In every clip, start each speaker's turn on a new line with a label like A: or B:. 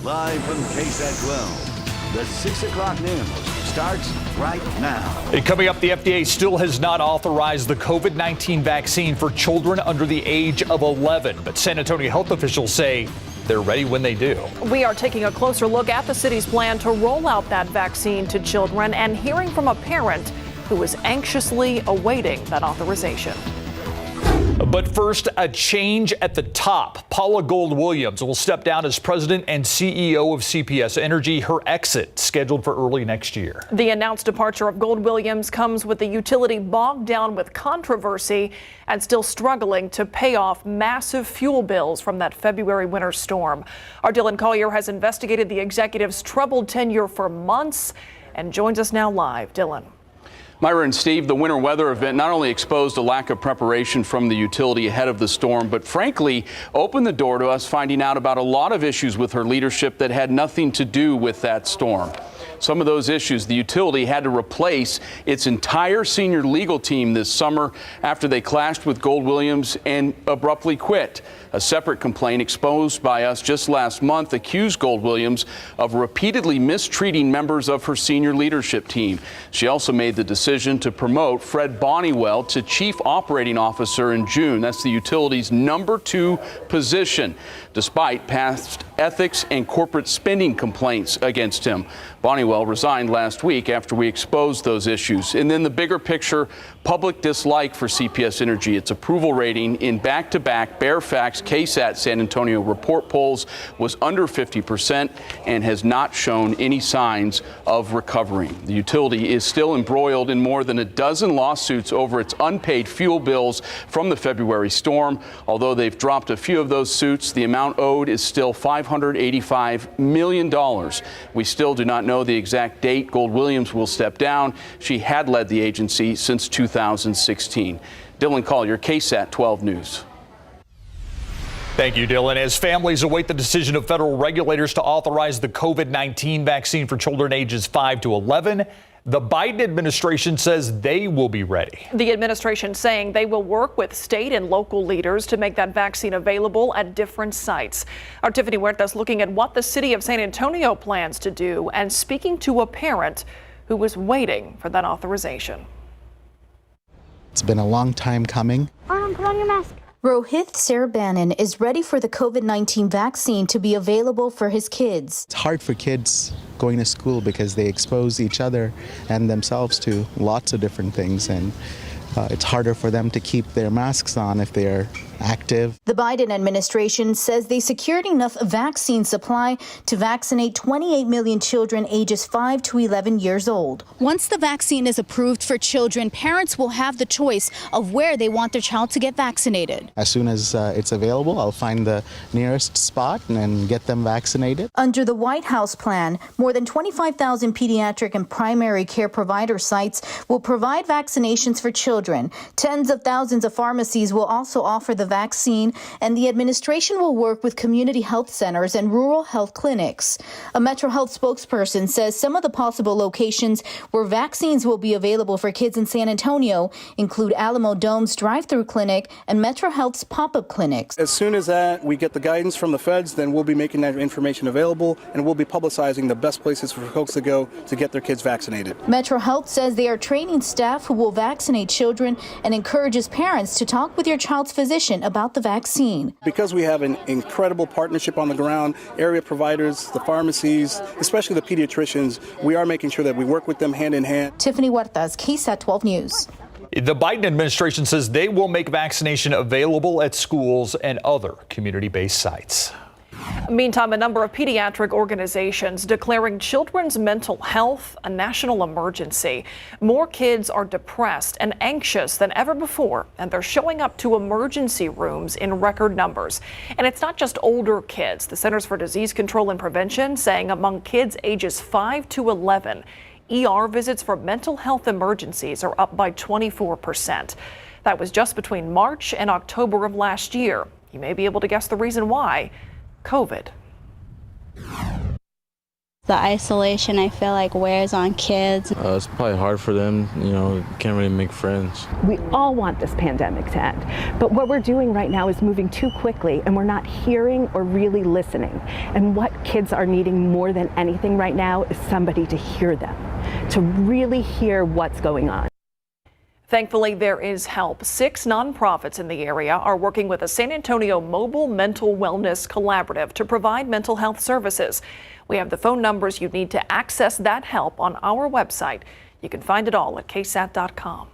A: Live from KSAT 12, the 6 o'clock news starts right now.
B: Coming up, the FDA still has not authorized the COVID-19 vaccine for children under the age of 11, but San Antonio health officials say they're ready when they do.
C: We are taking a closer look at the city's plan to roll out that vaccine to children and hearing from a parent who is anxiously awaiting that authorization.
B: But first, a change at the top. Paula Gold-Williams will step down as president and CEO of CPS Energy. Her exit scheduled for early next year.
C: The announced departure of Gold-Williams comes with the utility bogged down with controversy and still struggling to pay off massive fuel bills from that February winter storm. Our Dylan Collier has investigated the executive's troubled tenure for months and joins us now live. Dylan.
D: Myra and Steve, the winter weather event not only exposed a lack of preparation from the utility ahead of the storm, but frankly opened the door to us finding out about a lot of issues with her leadership that had nothing to do with that storm. Some of those issues, the utility had to replace its entire senior legal team this summer after they clashed with Gold-Williams and abruptly quit. A separate complaint exposed by us just last month accused Gold-Williams of repeatedly mistreating members of her senior leadership team. She also made the decision to promote Fred Bonnewell to Chief Operating Officer in June. That's the utility's #2 position, despite past ethics and corporate spending complaints against him. Bonnewell resigned last week after we exposed those issues. And then the bigger picture, public dislike for CPS Energy. Its approval rating in back-to-back Fairfax KSAT San Antonio report polls was under 50% and has not shown any signs of recovering. The utility is still embroiled in more than a dozen lawsuits over its unpaid fuel bills from the February storm. Although they've dropped a few of those suits, the amount owed is still $585 million. We still do not know the exact date Gold-Williams will step down. She had led the agency since 2016. Dylan Collier, KSAT 12 News.
B: Thank you, Dylan. As families await the decision of federal regulators to authorize the COVID-19 vaccine for children ages 5 to 11, the Biden administration says they will be ready.
C: The administration saying they will work with state and local leaders to make that vaccine available at different sites. Our Tiffany Muertos looking at what the city of San Antonio plans to do and speaking to a parent who was waiting for that authorization.
E: It's been a long time coming.
F: Put on your mask.
G: Rohith Sarabanan is ready for the COVID-19 vaccine to be available for his kids.
E: It's hard for kids going to school because they expose each other and themselves to lots of different things, and it's harder for them to keep their masks on if they're active.
G: The Biden administration says they secured enough vaccine supply to vaccinate 28 million children ages 5 to 11 years old. Once the vaccine is approved for children, parents will have the choice of where they want their child to get vaccinated.
E: As soon as it's available, I'll find the nearest spot and then get them vaccinated.
G: Under the White House plan, more than 25,000 pediatric and primary care provider sites will provide vaccinations for children. Tens of thousands of pharmacies will also offer the vaccine, and the administration will work with community health centers and rural health clinics. A Metro Health spokesperson says some of the possible locations where vaccines will be available for kids in San Antonio include Alamo Dome's drive-through clinic and Metro Health's pop-up clinics.
H: As soon as we get the guidance from the feds, then we'll be making that information available, and we'll be publicizing the best places for folks to go to get their kids vaccinated.
G: Metro Health says they are training staff who will vaccinate children and encourages parents to talk with your child's physician about the vaccine.
H: Because we have an incredible partnership on the ground, area providers, the pharmacies, especially the pediatricians, we are making sure that we work with them hand in hand.
G: Tiffany Huertas, KSAT 12 News.
B: The Biden administration says they will make vaccination available at schools and other community-based sites.
C: Meantime, a number of pediatric organizations declaring children's mental health a national emergency. More kids are depressed and anxious than ever before, and they're showing up to emergency rooms in record numbers. And it's not just older kids. The Centers for Disease Control and Prevention saying among kids ages 5 to 11, ER visits for mental health emergencies are up by 24%. That was just between March and October of last year. You may be able to guess the reason why. COVID.
F: The isolation, I feel like, wears on kids.
I: It's probably hard for them, can't really make friends.
J: We all want this pandemic to end, but what we're doing right now is moving too quickly, and we're not hearing or really listening. And what kids are needing more than anything right now is somebody to hear them, to really hear what's going on.
C: Thankfully, there is help. 6 nonprofits in the area are working with the San Antonio Mobile Mental Wellness Collaborative to provide mental health services. We have the phone numbers you need to access that help on our website. You can find it all at KSAT.com.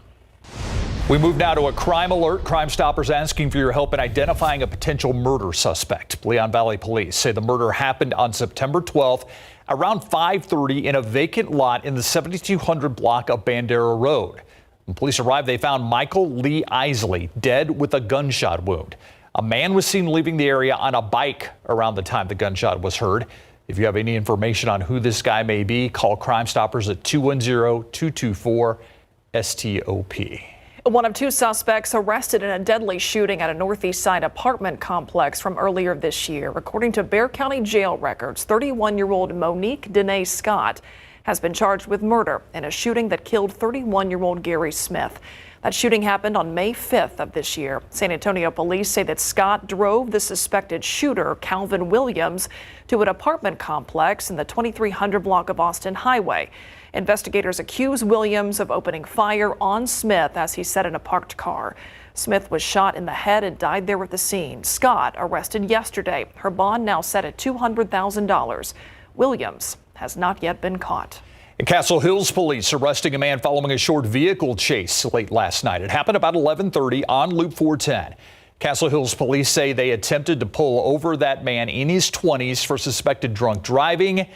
B: We move now to a crime alert. Crime Stoppers asking for your help in identifying a potential murder suspect. Leon Valley Police say the murder happened on September 12th around 5:30 in a vacant lot in the 7200 block of Bandera Road. When police arrived, they found Michael Lee Isley dead with a gunshot wound. A man was seen leaving the area on a bike around the time the gunshot was heard. If you have any information on who this guy may be, call Crime Stoppers at 210-224-STOP.
C: One of 2 suspects arrested in a deadly shooting at a Northeast Side apartment complex from earlier this year. According to Bexar County jail records, 31-year-old Monique Danae Scott has been charged with murder in a shooting that killed 31-year-old Gary Smith. That shooting happened on May 5th of this year. San Antonio police say that Scott drove the suspected shooter, Calvin Williams, to an apartment complex in the 2300 block of Austin Highway. Investigators accuse Williams of opening fire on Smith as he sat in a parked car. Smith was shot in the head and died there at the scene. Scott arrested yesterday. Her bond now set at $200,000. Williams has not yet been caught.
B: In Castle Hills, police arresting a man following a short vehicle chase late last night. It happened about 11:30 on Loop 410. Castle Hills police say they attempted to pull over that man in his 20s for suspected drunk driving.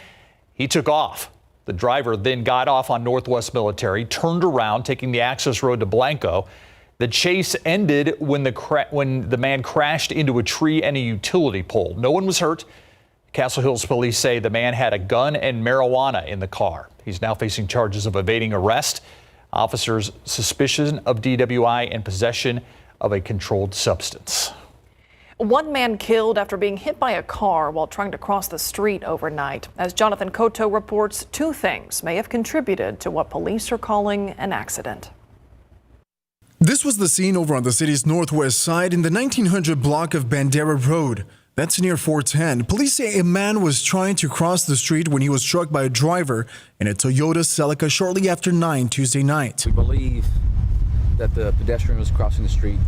B: He took off. The driver then got off on Northwest Military, turned around, taking the access road to Blanco. The chase ended when the man crashed into a tree and a utility pole. No one was hurt. Castle Hills police say the man had a gun and marijuana in the car. He's now facing charges of evading arrest, officers' suspicion of DWI, and possession of a controlled substance.
C: 1 man killed after being hit by a car while trying to cross the street overnight. As Jonathan Cotto reports, 2 things may have contributed to what police are calling an accident.
K: This was the scene over on the city's northwest side in the 1900 block of Bandera Road. That's near 410. Police say a man was trying to cross the street when he was struck by a driver in a Toyota Celica shortly after 9 Tuesday night.
L: We believe that the pedestrian was crossing the street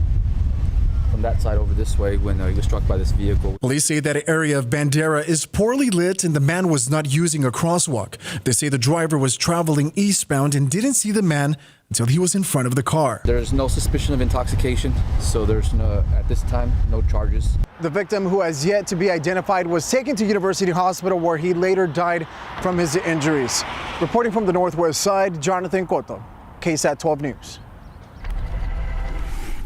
L: from that side over this way when he was struck by this vehicle.
K: Police say that area of Bandera is poorly lit and the man was not using a crosswalk. They say the driver was traveling eastbound and didn't see the man until he was in front of the car.
L: There's no suspicion of intoxication, so there's at this time, no charges.
M: The victim, who has yet to be identified, was taken to University Hospital where he later died from his injuries. Reporting from the northwest side, Jonathan Cotto, KSAT 12 News.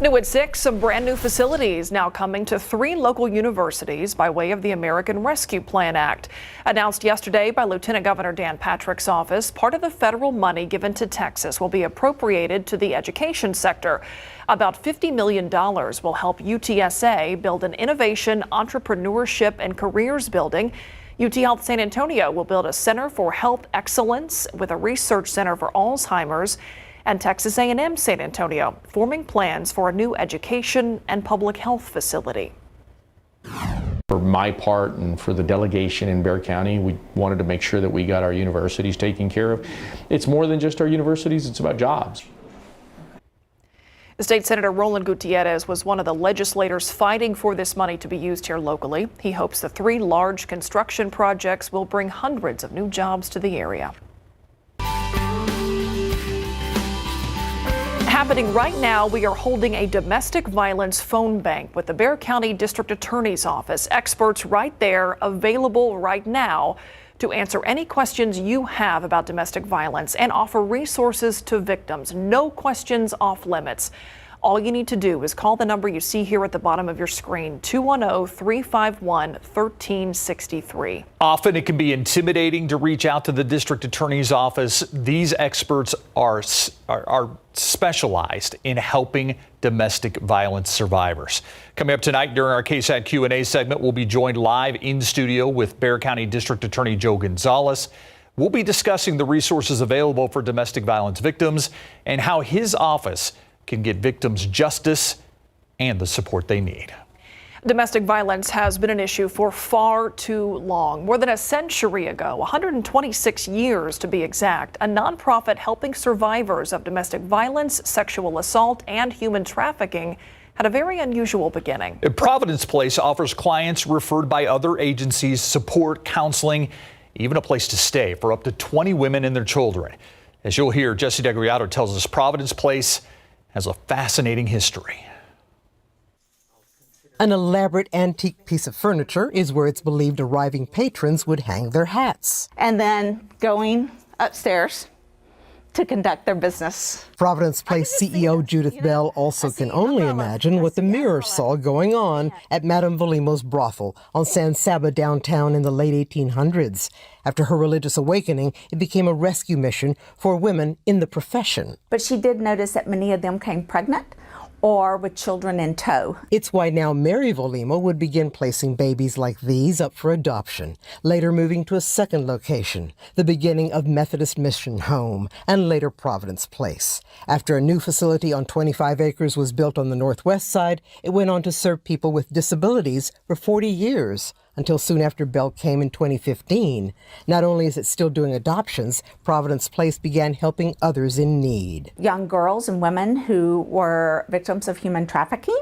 C: New at 6, some brand new facilities now coming to 3 local universities by way of the American Rescue Plan Act. Announced yesterday by Lieutenant Governor Dan Patrick's office, part of the federal money given to Texas will be appropriated to the education sector. About $50 million will help UTSA build an innovation, entrepreneurship, and careers building. UT Health San Antonio will build a center for health excellence with a research center for Alzheimer's. And Texas A&M San Antonio forming plans for a new education and public health facility.
N: For my part and for the delegation in Bexar County, we wanted to make sure that we got our universities taken care of. It's more than just our universities, it's about jobs.
C: State Senator Roland Gutierrez was one of the legislators fighting for this money to be used here locally. He hopes the 3 large construction projects will bring hundreds of new jobs to the area. Happening right now, we are holding a domestic violence phone bank with the Bexar County District Attorney's Office. Experts right there available right now to answer any questions you have about domestic violence and offer resources to victims. No questions off limits. All you need to do is call the number you see here at the bottom of your screen, 210-351-1363.
B: Often it can be intimidating to reach out to the district attorney's office. These experts are specialized in helping domestic violence survivors. Coming up tonight during our KSAT Q&A segment, we'll be joined live in studio with Bexar County District Attorney Joe Gonzalez. We'll be discussing the resources available for domestic violence victims and how his office can get victims justice and the support they need.
C: Domestic violence has been an issue for far too long. More than a century ago, 126 years to be exact, a nonprofit helping survivors of domestic violence, sexual assault, and human trafficking had a very unusual beginning.
B: Providence Place offers clients referred by other agencies support, counseling, even a place to stay for up to 20 women and their children. As you'll hear, Jesse Deguiado tells us Providence Place has a fascinating history.
O: An elaborate antique piece of furniture is where it's believed arriving patrons would hang their hats.
P: And then going upstairs to conduct their business.
O: Providence Place CEO Judith Bell also can only imagine what the Mirror saw going on at Madame Volimo's brothel on San Saba downtown in the late 1800s. After her religious awakening, it became a rescue mission for women in the profession.
P: But she did notice that many of them came pregnant or with children in tow.
O: It's why now Mary Volimo would begin placing babies like these up for adoption, later moving to a second location, the beginning of Methodist Mission Home, and later Providence Place. After a new facility on 25 acres was built on the northwest side, it went on to serve people with disabilities for 40 years, until soon after Bell came in 2015. Not only is it still doing adoptions, Providence Place began helping others in need.
P: Young girls and women who were victims of human trafficking,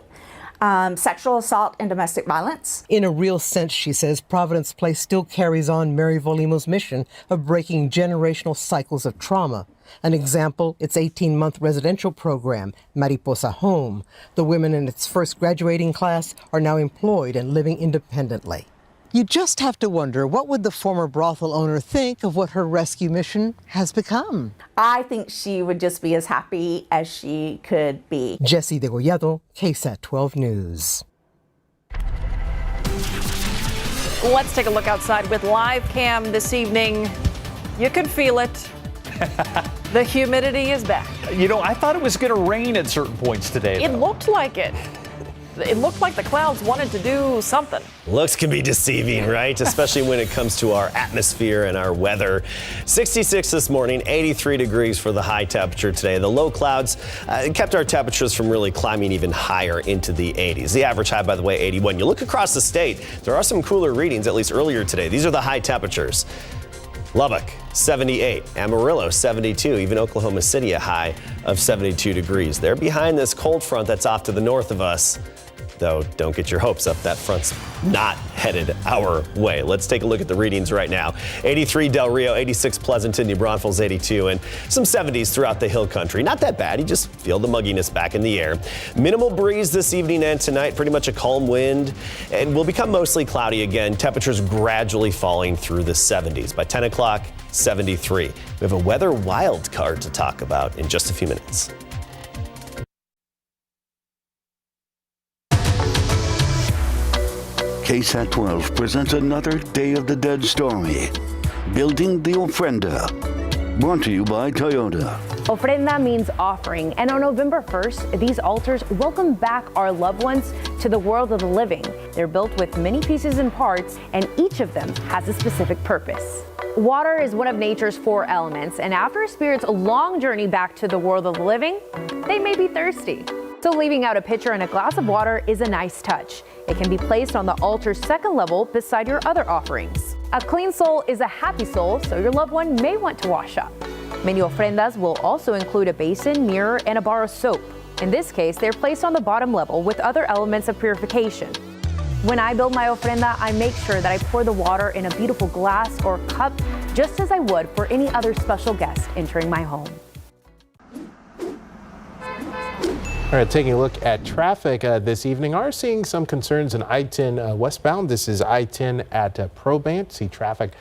P: sexual assault and domestic violence.
O: In a real sense, she says, Providence Place still carries on Mary Volimo's mission of breaking generational cycles of trauma. An example, its 18-month residential program, Mariposa Home. The women in its first graduating class are now employed and living independently. You just have to wonder, what would the former brothel owner think of what her rescue mission has become?
P: I think she would just be as happy as she could be.
O: Jesse Degollado, KSAT 12 News.
C: Let's take a look outside with live cam this evening. You can feel it. The humidity is back.
B: You know, I thought it was going to rain at certain points today.
C: It looked like it. It looked like the clouds wanted to do something.
Q: Looks can be deceiving, right? Especially when it comes to our atmosphere and our weather. 66 this morning, 83 degrees for the high temperature today. The low clouds kept our temperatures from really climbing even higher into the 80s. The average high, by the way, 81. You look across the state, there are some cooler readings, at least earlier today. These are the high temperatures. Lubbock, 78. Amarillo, 72. Even Oklahoma City, a high of 72 degrees. They're behind this cold front that's off to the north of us. Though, don't get your hopes up. That front's not headed our way. Let's take a look at the readings right now. 83 Del Rio, 86 Pleasanton, New Braunfels 82, and some 70s throughout the hill country. Not that bad. You just feel the mugginess back in the air. Minimal breeze this evening and tonight. Pretty much a calm wind, and will become mostly cloudy again. Temperatures gradually falling through the 70s. By 10 o'clock, 73. We have a weather wild card to talk about in just a few minutes.
A: KSAT 12 presents another Day of the Dead story. Building the Ofrenda. Brought to you by Toyota.
R: Ofrenda means offering, and on November 1st, these altars welcome back our loved ones to the world of the living. They're built with many pieces and parts, and each of them has a specific purpose. Water is one of nature's 4 elements, and after a spirit's long journey back to the world of the living, they may be thirsty. So leaving out a pitcher and a glass of water is a nice touch. It can be placed on the altar's second level beside your other offerings. A clean soul is a happy soul, so your loved one may want to wash up. Many ofrendas will also include a basin, mirror, and a bar of soap. In this case, they're placed on the bottom level with other elements of purification. When I build my ofrenda, I make sure that I pour the water in a beautiful glass or cup, just as I would for any other special guest entering my home.
S: All right, taking a look at traffic this evening, are seeing some concerns in I-10 westbound. This is I-10 at Providence. See traffic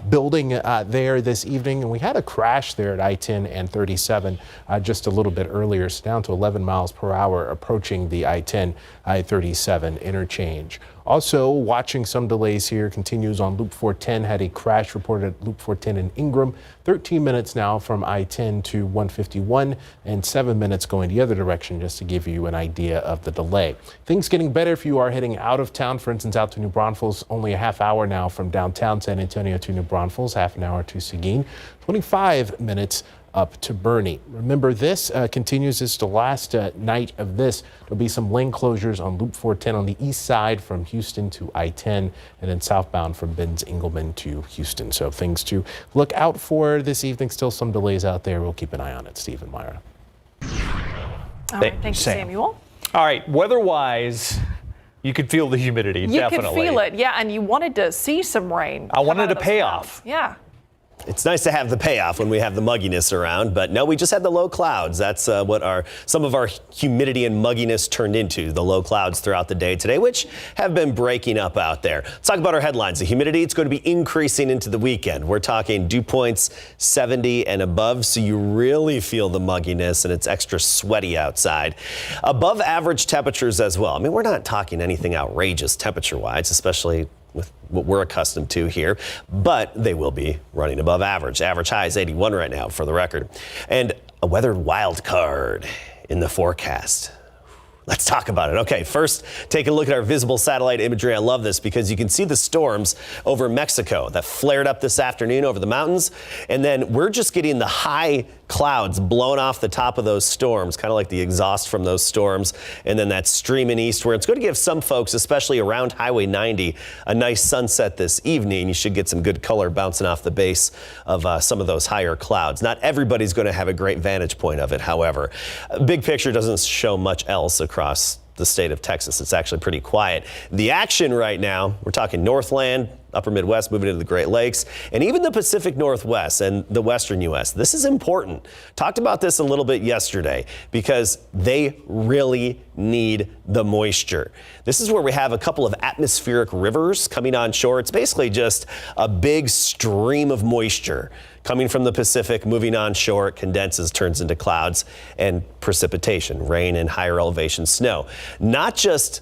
S: building there this evening. And we had a crash there at I-10 and 37 just a little bit earlier. It's down to 11 miles per hour approaching the I-10, I-37 interchange. Also watching some delays here, continues on Loop 410, had a crash reported at Loop 410 in Ingram. 13 minutes now from I-10 to 151 and 7 minutes going the other direction, just to give you an idea of the delay. Things getting better if you are heading out of town, for instance, out to New Braunfels, only a half hour now from downtown San Antonio to New Braunfels, half an hour to Seguin, 25 minutes up to Bernie. Remember, this continues. This is the last night of this. There'll be some lane closures on Loop 410 on the east side from Houston to I-10, and then southbound from Benz Engelman to Houston. So things to look out for this evening. Still some delays out there. We'll keep an eye on it. Steve and Myra.
C: All right, thank you, Samuel.
B: All right, weather-wise, you could feel the humidity, definitely.
C: You could feel it, yeah, and you wanted to see some rain.
B: I wanted a payoff.
C: Yeah.
Q: It's nice to have the payoff when we have the mugginess around, but no, we just had the low clouds. That's what some of our humidity and mugginess turned into, the low clouds throughout the day today, which have been breaking up out there. Let's talk about our headlines. The humidity, it's going to be increasing into the weekend. We're talking dew points 70 and above, so you really feel the mugginess and it's extra sweaty outside. Above average temperatures as well. I mean, we're not talking anything outrageous temperature-wise, especially with what we're accustomed to here, but they will be running above average. Average high is 81 right now for the record. And a weather wild card in the forecast. Let's talk about it. Okay, first, take a look at our visible satellite imagery. I love this because you can see the storms over Mexico that flared up this afternoon over the mountains. And then we're just getting the high clouds blown off the top of those storms, kind of like the exhaust from those storms. And then that's streaming east, where it's going to give some folks, especially around Highway 90, a nice sunset this evening. You should get some good color bouncing off the base of some of those higher clouds. Not everybody's going to have a great vantage point of it, however. Big picture doesn't show much else across the state of Texas. It's actually pretty quiet. The action right now, we're talking Northland, upper Midwest, moving into the Great Lakes, and even the Pacific Northwest and the Western U.S. This is important. Talked about this a little bit yesterday because they really need the moisture. This is where we have a couple of atmospheric rivers coming on shore. It's basically just a big stream of moisture coming from the Pacific, moving on shore. It condenses, turns into clouds and precipitation, rain and higher elevation snow. Not just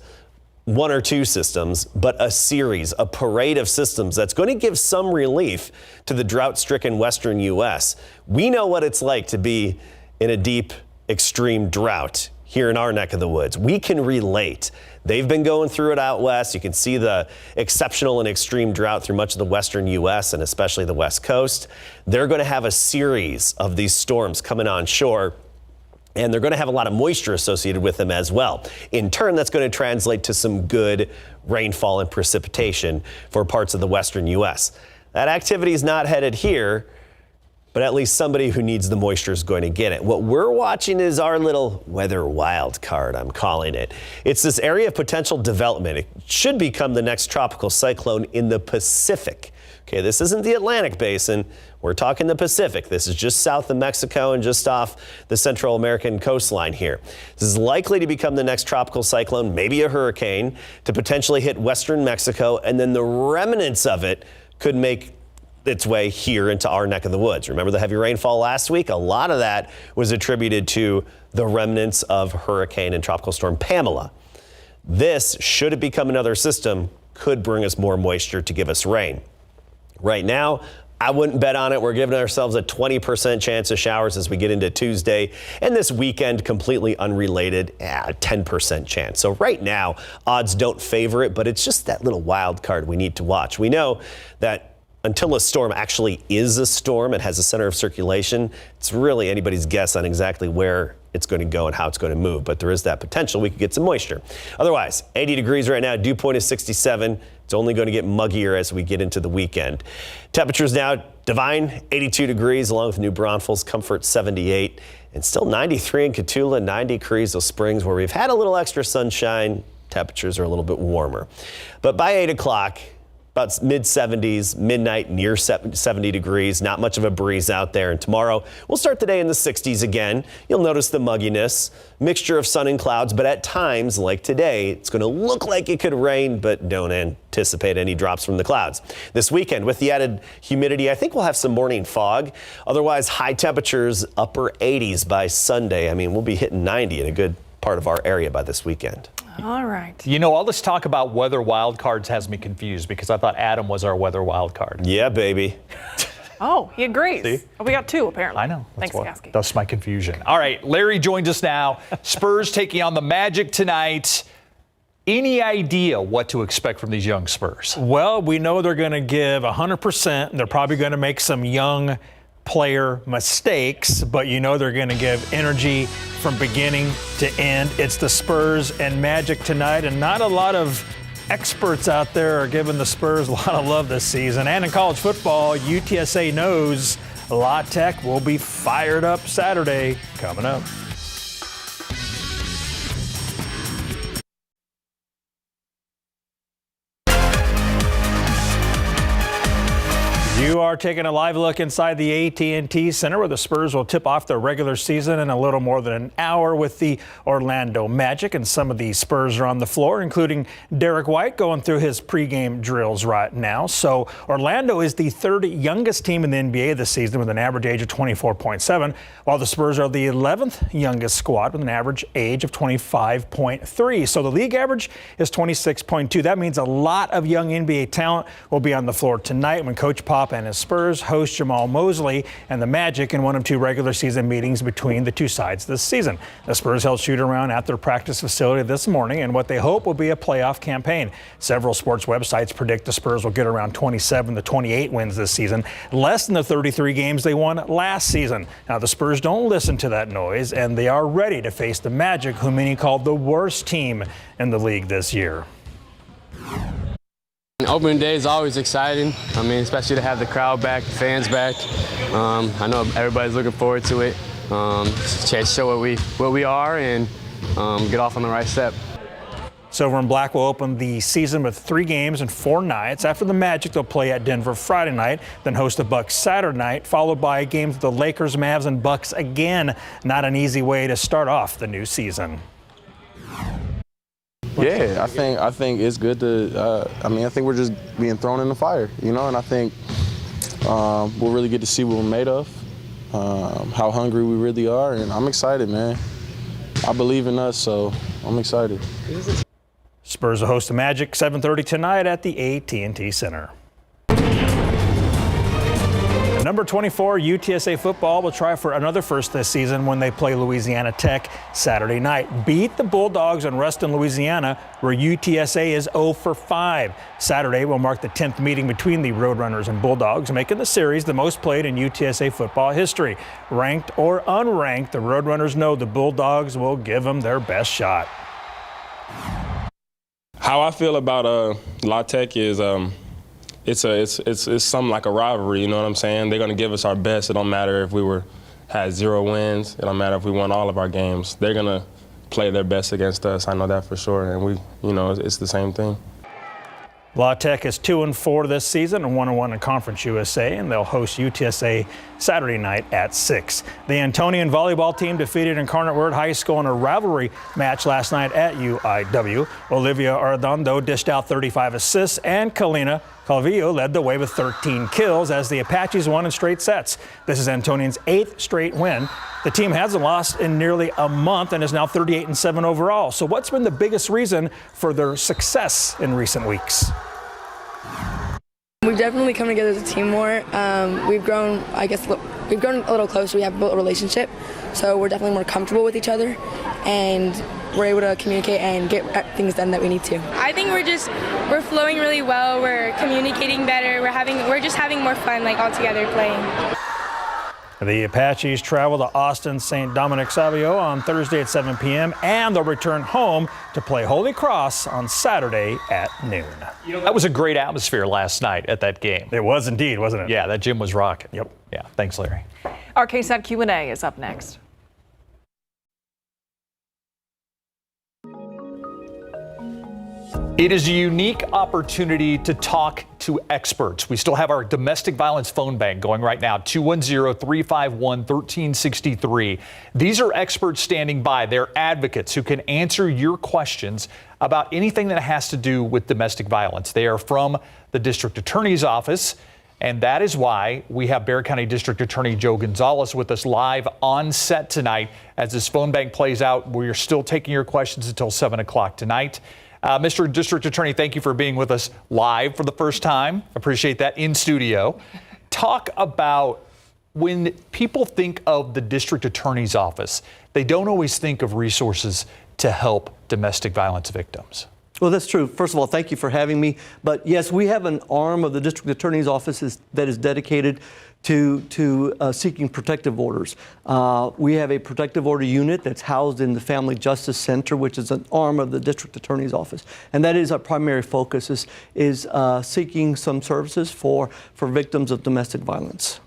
Q: one or two systems, but a series, a parade of systems that's going to give some relief to the drought-stricken western U.S. We know what it's like to be in a deep, extreme drought here in our neck of the woods. We can relate. They've been going through it out west. You can see the exceptional and extreme drought through much of the western U.S. and especially the West Coast. They're going to have a series of these storms coming on shore, and they're going to have a lot of moisture associated with them as well. In turn, that's going to translate to some good rainfall and precipitation for parts of the western U.S. That activity is not headed here, but at least somebody who needs the moisture is going to get it. What we're watching is our little weather wild card, I'm calling it. It's this area of potential development. It should become the next tropical cyclone in the Pacific. Okay, this isn't the Atlantic basin. We're talking the Pacific. This is just south of Mexico and just off the Central American coastline here. This is likely to become the next tropical cyclone, maybe a hurricane, to potentially hit western Mexico, and then the remnants of it could make its way here into our neck of the woods. Remember the heavy rainfall last week? A lot of that was attributed to the remnants of Hurricane and Tropical Storm Pamela. This, should it become another system, could bring us more moisture to give us rain. Right now, I wouldn't bet on it. We're giving ourselves a 20% chance of showers as we get into Tuesday, and this weekend completely unrelated, 10% chance. So right now, odds don't favor it, but it's just that little wild card we need to watch. We know that until a storm actually is a storm, it has a center of circulation, it's really anybody's guess on exactly where it's going to go and how it's going to move. But there is that potential we could get some moisture. Otherwise, 80 degrees right now, dew point is 67. It's only going to get muggier as we get into the weekend. Temperatures now, Divine, 82 degrees, along with New Braunfels, Comfort, 78. And still 93 in Cotulla, 90 Carrizo Springs, where we've had a little extra sunshine. Temperatures are a little bit warmer. But by 8 o'clock, About mid-70s, midnight near 70 degrees. Not much of a breeze out there. And tomorrow we'll start the day in the 60s again. You'll notice the mugginess, mixture of sun and clouds, but at times like today, it's going to look like it could rain, but don't anticipate any drops from the clouds. This weekend with the added humidity, I think we'll have some morning fog. Otherwise, high temperatures, upper 80s by Sunday. I mean, we'll be hitting 90 in a good part of our area by this weekend.
C: All right.
B: You know, all this talk about weather wild cards has me confused because I thought Adam was our weather wild card.
Q: Yeah, baby.
C: Oh, he agrees.
B: See?
C: Oh, we got two, apparently.
B: I know.
C: Thanks,
B: what,
C: Gasky.
B: that's my confusion. All right, Larry joins us now. Spurs taking on the Magic tonight. Any idea what to expect from these young Spurs?
T: Well, we know they're going to give 100%. They're probably going to make some young player mistakes, but you know they're going to give energy from beginning to end. It's the Spurs and Magic tonight, and not a lot of experts out there are giving the Spurs a lot of love this season. And in college football, UTSA knows La Tech will be fired up Saturday. Coming up. You are taking a live look inside the AT&T Center where the Spurs will tip off their regular season in a little more than an hour with the Orlando Magic. And some of the Spurs are on the floor, including Derek White going through his pregame drills right now. So Orlando is the third youngest team in the NBA this season with an average age of 24.7, while the Spurs are the 11th youngest squad with an average age of 25.3. So the league average is 26.2. That means a lot of young NBA talent will be on the floor tonight when Coach Pop and his Spurs host Jamal Mosley and the Magic in one of two regular season meetings between the two sides this season. The Spurs held shoot-around at their practice facility this morning in what they hope will be a playoff campaign. Several sports websites predict the Spurs will get around 27 to 28 wins this season, less than the 33 games they won last season. Now, the Spurs don't listen to that noise, and they are ready to face the Magic, who many called the worst team in the league this year.
U: Opening day is always exciting. I mean, especially to have the crowd back, the fans back. I know everybody's looking forward to it. It's a chance to show what we are and get off on the right step.
T: Silver and Black will open the season with 3 games and 4 nights. After the Magic, they'll play at Denver Friday night, then host the Bucks Saturday night, followed by a game with the Lakers, Mavs, and Bucks again. Not an easy way to start off the new season.
V: Yeah, I think it's good to. I think we're just being thrown in the fire, you know, and I think we'll really get to see what we're made of, how hungry we really are, and I'm excited, man. I believe in us, so I'm excited.
T: Spurs will host the Magic 7:30 tonight at the AT&T Center. Number 24 UTSA football will try for another first this season when they play Louisiana Tech Saturday night. Beat the Bulldogs in Ruston, Louisiana, where UTSA is 0 for 5. Saturday will mark the 10th meeting between the Roadrunners and Bulldogs, making the series the most played in UTSA football history. Ranked or unranked, the Roadrunners know the Bulldogs will give them their best shot.
W: How I feel about La Tech is it's something like a rivalry, you know what I'm saying? They're going to give us our best. It don't matter if we had 0 wins. It don't matter if we won all of our games. They're going to play their best against us. I know that for sure. And it's the same thing.
T: La Tech is 2-4 this season and 1-1 in Conference USA, and they'll host UTSA Saturday night at 6. The Antonian volleyball team defeated Incarnate Word High School in a rivalry match last night at UIW. Olivia Arredondo dished out 35 assists, and Kalina Calvillo led the way with 13 kills as the Apaches won in straight sets. This is Antonian's 8th straight win. The team hasn't lost in nearly a month and is now 38-7 overall. So what's been the biggest reason for their success in recent weeks?
X: We've definitely come together as a team more. We've grown a little closer. We have built a relationship, so we're definitely more comfortable with each other, and we're able to communicate and get things done that we need to.
Y: I think we're flowing really well. We're communicating better. We're just having more fun, all together playing.
T: The Apaches travel to Austin St. Dominic Savio on Thursday at 7 p.m. and they'll return home to play Holy Cross on Saturday at noon.
B: That was a great atmosphere last night at that game.
T: It was indeed, wasn't it?
B: Yeah, that gym was rocking.
T: Yep.
B: Yeah, thanks, Larry.
C: Our KSAT Q&A is up next.
B: It is a unique opportunity to talk to experts. We still have our domestic violence phone bank going right now, 210-351-1363. These are experts standing by. They're advocates who can answer your questions about anything that has to do with domestic violence. They are from the district attorney's office, and that is why we have Bexar County District Attorney Joe Gonzalez with us live on set tonight. As this phone bank plays out, we're still taking your questions until 7 o'clock tonight. Mr. District Attorney, thank you for being with us live for the first time. Appreciate that, in studio. Talk about when people think of the District Attorney's office, they don't always think of resources to help domestic violence victims.
D: Well, that's true. First of all, thank you for having me. But yes, we have an arm of the District Attorney's office that is dedicated to seeking protective orders. We have a protective order unit that's housed in the Family Justice Center, which is an arm of the District Attorney's office. And that is our primary focus, is seeking some services for victims of domestic violence.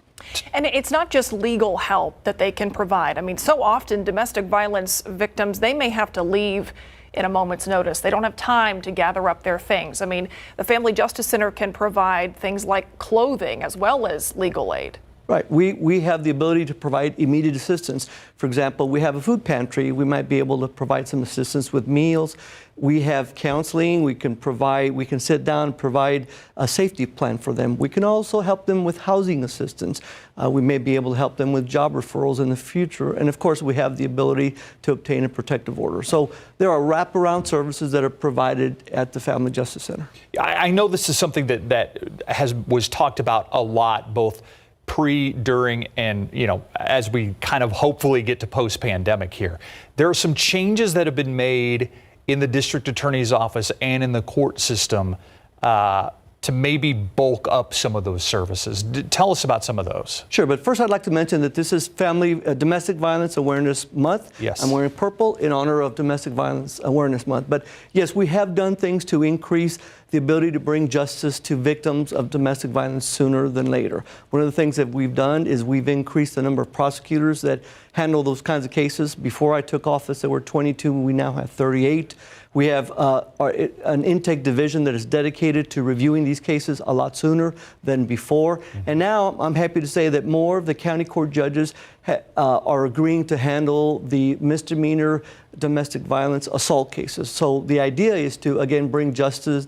C: And it's not just legal help that they can provide. I mean, so often domestic violence victims, they may have to leave in a moment's notice. They don't have time to gather up their things. I mean, the Family Justice Center can provide things like clothing as well as legal aid.
D: Right. We have the ability to provide immediate assistance. For example, we have a food pantry. We might be able to provide some assistance with meals. We have counseling. We can sit down and provide a safety plan for them. We can also help them with housing assistance. We may be able to help them with job referrals in the future. And of course, we have the ability to obtain a protective order. So there are wraparound services that are provided at the Family Justice Center.
B: I know this is something that was talked about a lot, both pre, during, and, as we kind of hopefully get to post-pandemic here. There are some changes that have been made in the district attorney's office and in the court system to maybe bulk up some of those services. Tell us about some of those.
D: Sure, but first I'd like to mention that this is Domestic Violence Awareness Month.
B: Yes.
D: I'm wearing purple in honor of Domestic Violence Awareness Month. But yes, we have done things to increase the ability to bring justice to victims of domestic violence sooner than later. One of the things that we've done is we've increased the number of prosecutors that handle those kinds of cases. Before I took office, there were 22. We now have 38. We have an intake division that is dedicated to reviewing these cases a lot sooner than before. And now I'm happy to say that more of the county court judges are agreeing to handle the misdemeanor domestic violence assault cases. So the idea is to, again, bring justice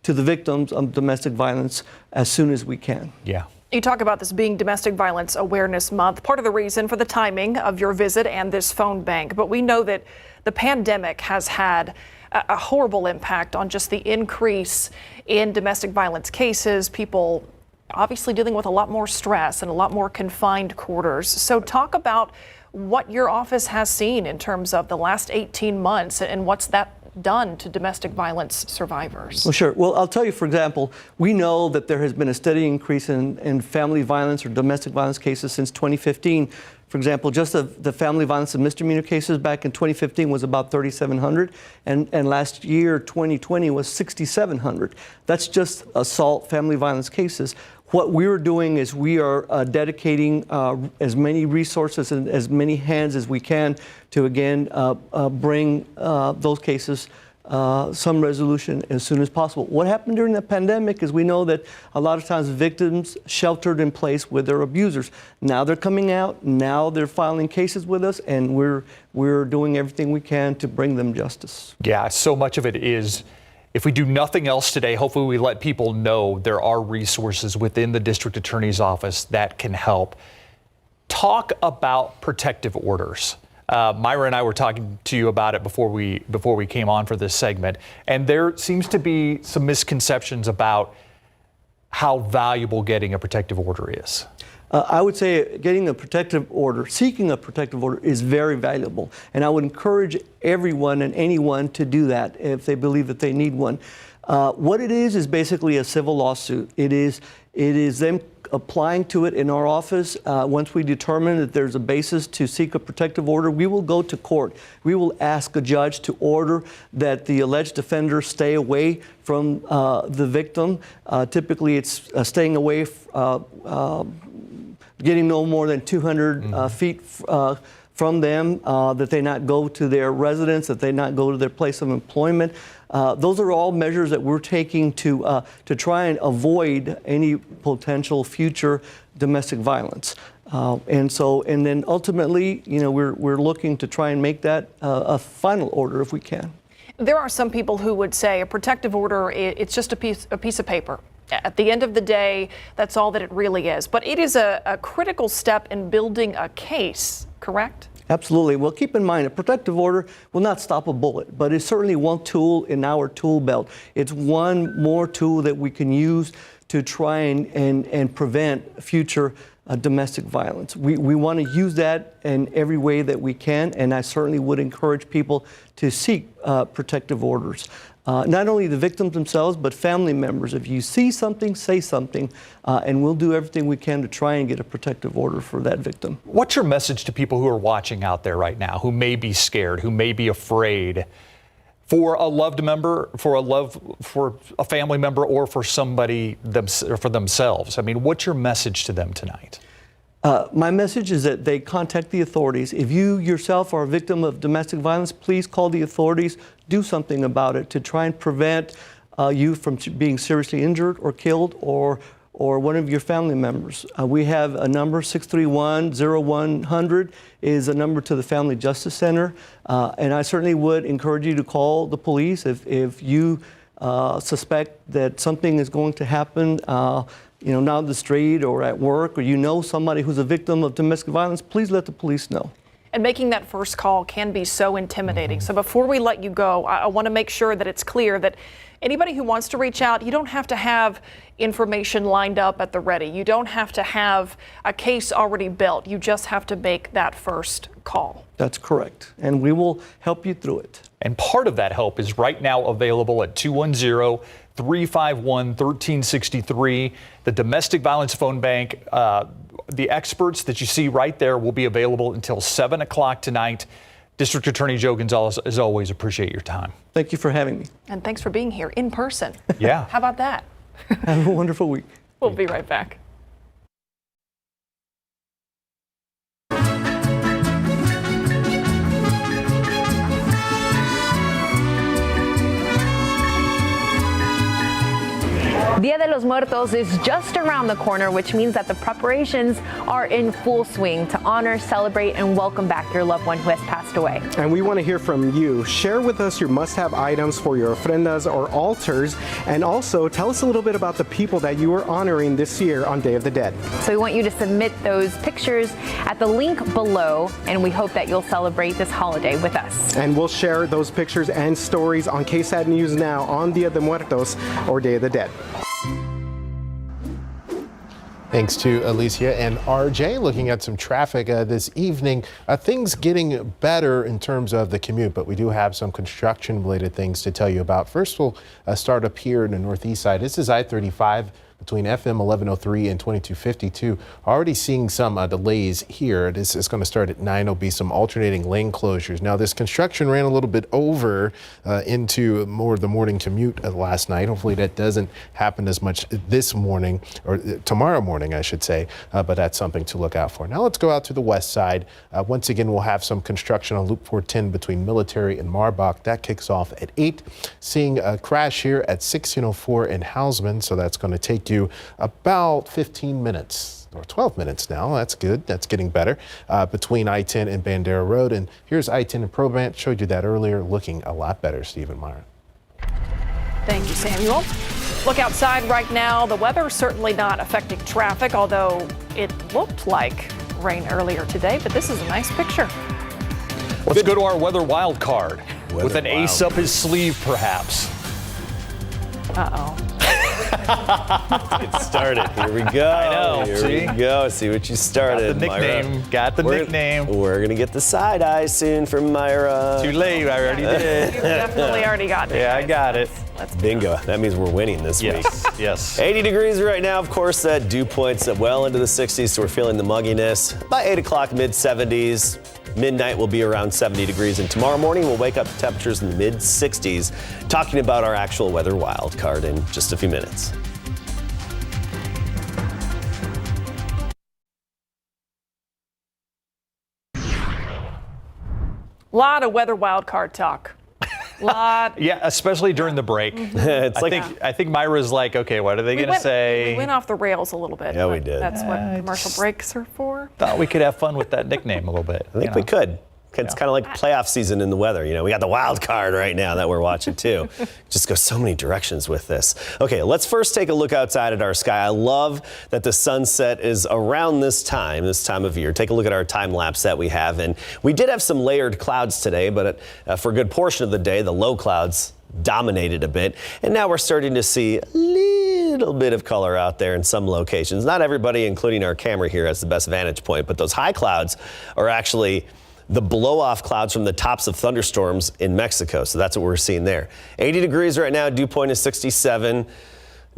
D: to the victims of domestic violence as soon as we can.
B: Yeah.
C: You talk about this being Domestic Violence Awareness Month, part of the reason for the timing of your visit and this phone bank. But we know that the pandemic has had a horrible impact on just the increase in domestic violence cases, people obviously dealing with a lot more stress and a lot more confined quarters. So talk about what your office has seen in terms of the last 18 months and what's that done to domestic violence survivors.
D: Well, sure. Well, I'll tell you, for example, we know that there has been a steady increase in family violence or domestic violence cases since 2015. For example, just the family violence and misdemeanor cases back in 2015 was about 3,700, and last year, 2020, was 6,700. That's just assault family violence cases. What we're doing is we are dedicating as many resources and as many hands as we can to, again, bring those cases some resolution as soon as possible. What happened during the pandemic is we know that a lot of times victims sheltered in place with their abusers. Now they're coming out, now they're filing cases with us, and we're doing everything we can to bring them justice.
B: Yeah, so much of it is, if we do nothing else today, hopefully we let people know there are resources within the district attorney's office that can help. Talk about protective orders. Myra and I were talking to you about it before we came on for this segment, and there seems to be some misconceptions about how valuable getting a protective order is.
D: I would say getting a protective order, seeking a protective order, is very valuable, and I would encourage everyone and anyone to do that if they believe that they need one. What it is basically a civil lawsuit. It is them applying to it in our office. Once we determine that there's a basis to seek a protective order, we will go to court. We will ask a judge to order that the alleged offender stay away from the victim. Typically, it's staying away, getting no more than 200 feet from them, that they not go to their residence, that they not go to their place of employment. Those are all measures that we're taking to try and avoid any potential future domestic violence. And then ultimately, we're looking to try and make that a final order if we can.
C: There are some people who would say a protective order, it's just a piece of paper. At the end of the day, that's all that it really is. But it is a critical step in building a case, correct?
D: Absolutely. Well, keep in mind, a protective order will not stop a bullet, but it's certainly one tool in our tool belt. It's one more tool that we can use to try and prevent future domestic violence. We want to use that in every way that we can, and I certainly would encourage people to seek protective orders. Not only the victims themselves, but family members. If you see something, say something, and we'll do everything we can to try and get a protective order for that victim.
B: What's your message to people who are watching out there right now, who may be scared, who may be afraid, for a loved member, for a family member, or for somebody for themselves? I mean, what's your message to them tonight?
D: My message is that they contact the authorities. If you yourself are a victim of domestic violence, please call the authorities. Do something about it to try and prevent you from being seriously injured or killed, or one of your family members. We have a number, 631-0100 is a number to the Family Justice Center. And I certainly would encourage you to call the police if you suspect that something is going to happen, now on the street or at work, or somebody who's a victim of domestic violence. Please let the police know.
C: And making that first call can be so intimidating. So before we let you go, I want to make sure that it's clear that anybody who wants to reach out, you don't have to have information lined up at the ready. You don't have to have a case already built. You just have to make that first call.
D: That's correct. And we will help you through it.
B: And part of that help is right now available at 210-351-1363. The Domestic Violence Phone Bank, the experts that you see right there will be available until 7 o'clock tonight. District Attorney Joe Gonzalez, as always, appreciate your time.
D: Thank you for having me.
C: And thanks for being here in person.
B: Yeah.
C: How about that?
D: Have a wonderful week.
C: We'll be right back.
R: Dia de los Muertos is just around the corner, which means that the preparations are in full swing to honor, celebrate, and welcome back your loved one who has passed away.
E: And we want to hear from you. Share with us your must-have items for your ofrendas or altars, and also tell us a little bit about the people that you are honoring this year on Day of the Dead.
R: So we want you to submit those pictures at the link below, and we hope that you'll celebrate this holiday with us.
E: And we'll share those pictures and stories on KSAT News Now on Dia de Muertos or Day of the Dead.
S: Thanks to Alicia and RJ. Looking at some traffic this evening. Things getting better in terms of the commute, but we do have some construction-related things to tell you about. First, we'll start up here in the northeast side. This is I-35 between FM 1103 and 2252. Already seeing some delays here. This is going to start at 9. There'll be some alternating lane closures. Now, this construction ran a little bit over into more of the morning commute last night. Hopefully that doesn't happen as much this morning, or tomorrow morning, I should say, but that's something to look out for. Now let's go out to the west side. Once again, we'll have some construction on Loop 410 between Military and Marbach. That kicks off at 8. Seeing a crash here at 1604 in Hausman, so that's going to take you about 15 minutes or 12 minutes now. That's good. That's getting better between I-10 and Bandera Road. And here's I-10 and Providence. Showed you that earlier. Looking a lot better, Stephen Meyer.
C: Thank you, Samuel. Look outside right now. The weather certainly not affecting traffic, although it looked like rain earlier today. But this is a nice picture.
B: Let's go to our weather wild card with an ace up his sleeve, perhaps.
C: Uh-oh.
Q: Get started. Here we go.
B: I know.
Q: Here we go. See what you started.
B: Got the nickname. Got the nickname.
Q: We're going to get the side eye soon from Myra.
B: Too late. I already did.
C: You've definitely already got it.
B: Yeah, I got it.
Q: Bingo. That means we're winning this week.
B: Yes.
Q: 80 degrees right now. Of course, that dew points well into the 60s, so we're feeling the mugginess. By 8 o'clock, mid-70s. Midnight will be around 70 degrees, and tomorrow morning we'll wake up to temperatures in the mid-60s. Talking about our actual weather wild card in just a few minutes.
C: A lot of weather wild card talk.
B: Yeah, especially during the break. I think Myra's like, okay, what are they going to say?
C: We went off the rails a little bit.
Q: Yeah, we did.
C: That's what commercial breaks are for.
B: Thought we could have fun with that nickname a little bit.
Q: I think we could. It's kind of like playoff season in the weather. You know, we got the wild card right now that we're watching too. Just goes so many directions with this. Okay, let's first take a look outside at our sky. I love that the sunset is around this time of year. Take a look at our time lapse that we have. And we did have some layered clouds today, but for a good portion of the day, the low clouds dominated a bit. And now we're starting to see a little bit of color out there in some locations. Not everybody, including our camera here, has the best vantage point, but those high clouds are actually the blow-off clouds from the tops of thunderstorms in Mexico. So that's what we're seeing there. 80 degrees right now, dew point is 67.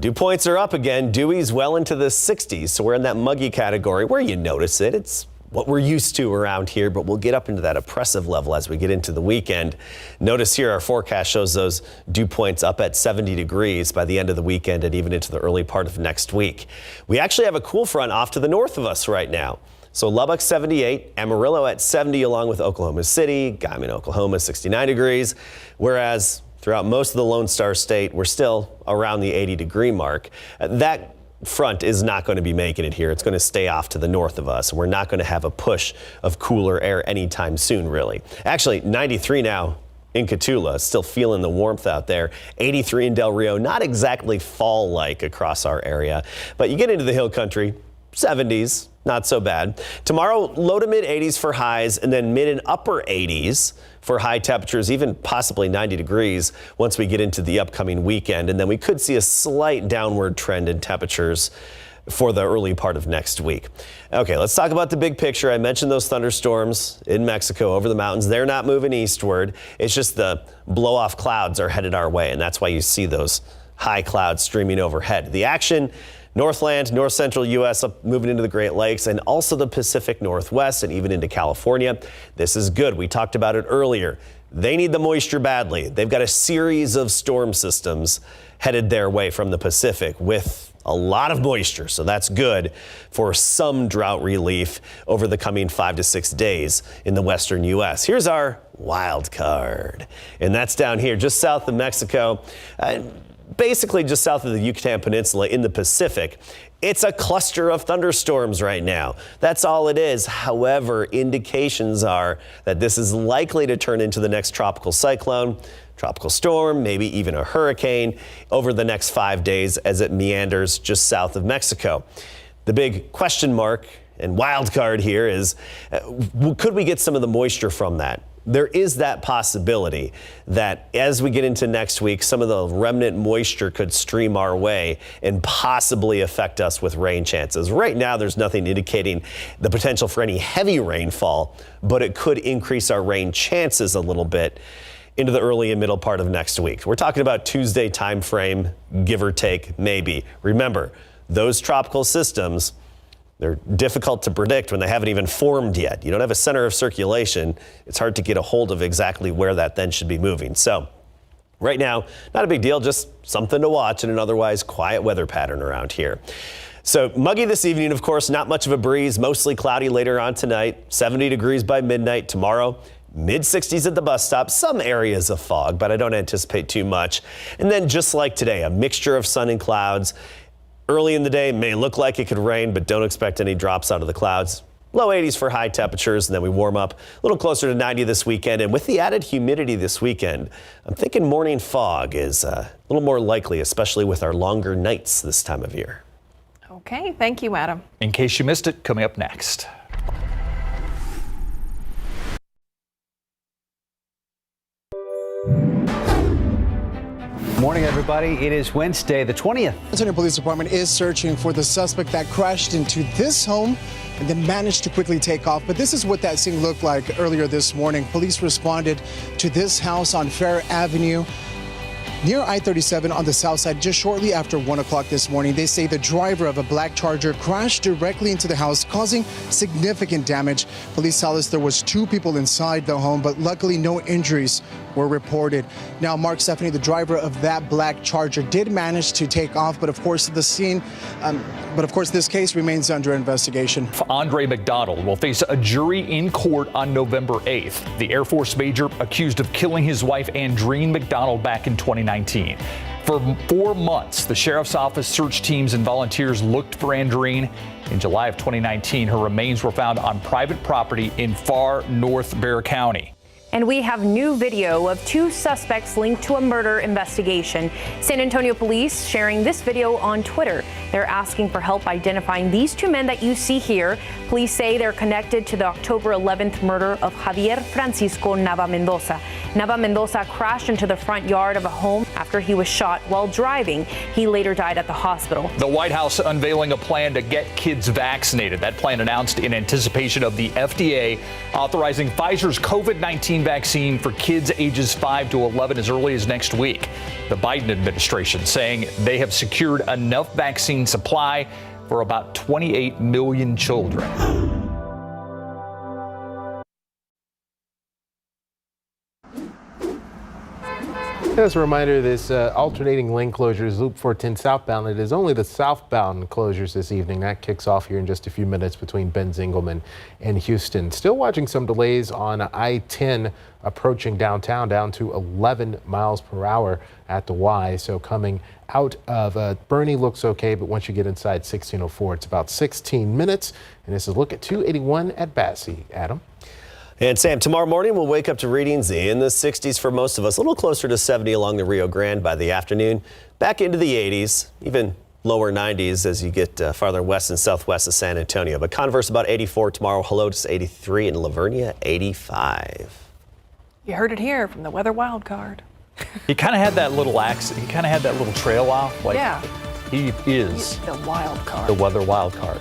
Q: Dew points are up again. Dewy's well into the 60s. So we're in that muggy category where you notice it. It's what we're used to around here, but we'll get up into that oppressive level as we get into the weekend. Notice here our forecast shows those dew points up at 70 degrees by the end of the weekend and even into the early part of next week. We actually have a cool front off to the north of us right now. So Lubbock 78, Amarillo at 70 along with Oklahoma City, Guyman, Oklahoma 69 degrees, whereas throughout most of the Lone Star State, we're still around the 80 degree mark. That front is not going to be making it here. It's going to stay off to the north of us. We're not going to have a push of cooler air anytime soon, really. Actually, 93 now in Cotulla, still feeling the warmth out there. 83 in Del Rio, not exactly fall-like across our area, but you get into the hill country, 70s. Not so bad. Tomorrow, low to mid 80s for highs and then mid and upper 80s for high temperatures, even possibly 90 degrees once we get into the upcoming weekend. And then we could see a slight downward trend in temperatures for the early part of next week. Okay, let's talk about the big picture. I mentioned those thunderstorms in Mexico over the mountains. They're not moving eastward. It's just the blow-off clouds are headed our way, and that's why you see those high clouds streaming overhead. The action Northland, north central U.S. up moving into the Great Lakes and also the Pacific Northwest and even into California. This is good. We talked about it earlier. They need the moisture badly. They've got a series of storm systems headed their way from the Pacific with a lot of moisture. So that's good for some drought relief over the coming 5 to 6 days in the western U.S. Here's our wild card. And that's down here just south of Mexico. Basically just south of the Yucatan Peninsula in the Pacific. It's a cluster of thunderstorms right now. That's all it is. However, indications are that this is likely to turn into the next tropical cyclone, tropical storm, maybe even a hurricane over the next 5 days as it meanders just south of Mexico. The big question mark and wild card here is, could we get some of the moisture from that? There is that possibility that as we get into next week, some of the remnant moisture could stream our way and possibly affect us with rain chances. Right now, there's nothing indicating the potential for any heavy rainfall, but it could increase our rain chances a little bit into the early and middle part of next week. We're talking about Tuesday time frame, give or take, maybe. Remember, those tropical systems, they're difficult to predict when they haven't even formed yet. You don't have a center of circulation. It's hard to get a hold of exactly where that then should be moving. So right now, not a big deal, just something to watch in an otherwise quiet weather pattern around here. So muggy this evening, of course, not much of a breeze, mostly cloudy later on tonight, 70 degrees by midnight tomorrow. Mid-60s at the bus stop, some areas of fog, but I don't anticipate too much. And then just like today, a mixture of sun and clouds. Early in the day, may look like it could rain, but don't expect any drops out of the clouds. Low 80s for high temperatures, and then we warm up a little closer to 90 this weekend. And with the added humidity this weekend, I'm thinking morning fog is a little more likely, especially with our longer nights this time of year.
C: Okay, thank you, Adam.
B: In case you missed it, coming up next.
F: Morning, everybody. It is Wednesday, the 20th.
M: Antonian Police Department is searching for the suspect that crashed into this home and then managed to quickly take off. But this is what that scene looked like earlier this morning. Police responded to this house on Fair Avenue. near I-37 on the south side just shortly after 1 o'clock this morning. They say the driver of a black Charger crashed directly into the house, causing significant damage. Police tell us there was 2 people inside the home, but luckily no injuries were reported. Now, Mark, Stephanie, the driver of that black Charger did manage to take off, but of course the scene, this case remains under investigation.
B: Andre McDonald will face a jury in court on November 8th. The Air Force major accused of killing his wife, Andreen McDonald, back in 2019. For 4 months, the sheriff's office, search teams, and volunteers looked for Andreen. In July of 2019, her remains were found on private property in far north Bexar County.
R: And we have new video of 2 suspects linked to a murder investigation. San Antonio police sharing this video on Twitter. They're asking for help identifying these 2 men that you see here. Police say they're connected to the October 11th murder of Javier Francisco Nava Mendoza. Nava Mendoza crashed into the front yard of a home after he was shot while driving. He later died at the hospital.
B: The White House unveiling a plan to get kids vaccinated. That plan announced in anticipation of the FDA authorizing Pfizer's COVID-19 vaccine for kids ages 5 to 11 as early as next week. The Biden administration saying they have secured enough vaccine supply for about 28 million children.
S: As a reminder, this alternating lane closures, Loop 410 southbound. It is only the southbound closures this evening. That kicks off here in just a few minutes between Ben Zingelman and Houston. Still watching some delays on I-10 approaching downtown, down to 11 miles per hour at the Y. So coming out of Bernie looks okay, but once you get inside 1604, it's about 16 minutes. And this is a look at 281 at Bassey. Adam.
Q: And Sam, tomorrow morning we'll wake up to readings in the 60s for most of us, a little closer to 70 along the Rio Grande by the afternoon, back into the 80s, even lower 90s as you get farther west and southwest of San Antonio. But Converse about 84 tomorrow, Helotes 83, and Lavernia 85.
C: You heard it here from the weather wild card.
B: He kind of had that little accent. He kind of had that little trail off. Like,
C: yeah.
B: He is
C: the wild card.
B: The weather wild card.